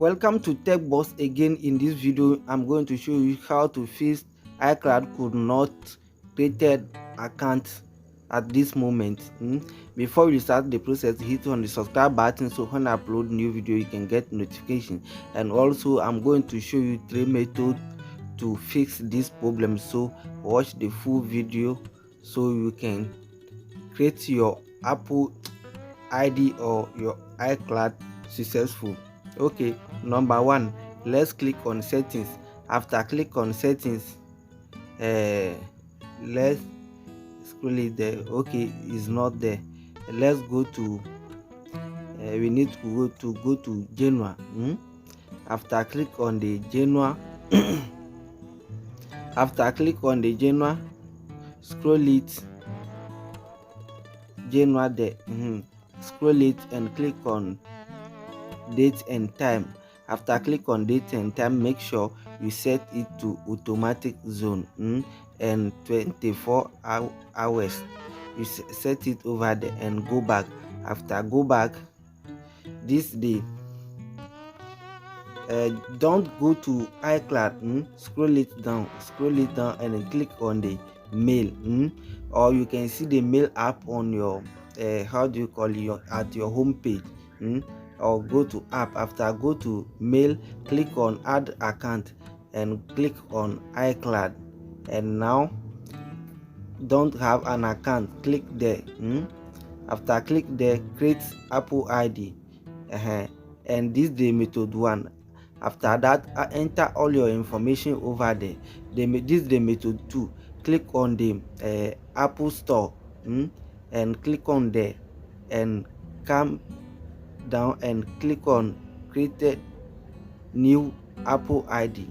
Welcome to Tech Boss again. In this video, I'm going to show you how to fix iCloud could not created account at this moment. Before you start the process, hit on the subscribe button so when I upload new video you can get notification. And also I'm going to show you 3 methods to fix this problem, so watch the full video so you can create your Apple ID or your iCloud successful. Okay, number one, let's click on settings. After click on settings, let's scroll it there. Okay, it's not there. Let's go to we need to go to January. After click on the January after click on the January, scroll it January there. Scroll it and click on date and time. After click on date and time, make sure you set it to automatic zone and 24 hours. You set it over there and go back. After go back, this day don't go to iCloud. Scroll it down and then click on the mail, or you can see the mail app on your how do you call it, at your home page. Or go to app. After go to mail, click on add account and click on iCloud. And now don't have an account, click there. After click there, create Apple ID, and this is the method 1. After that, enter all your information over there. This is the method 2. Click on the Apple Store and click on there and come down and click on create new Apple ID.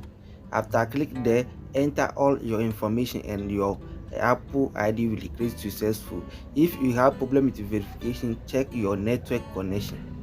After click there, enter all your information and your Apple ID will create successful. If you have problem with verification, check your network connection.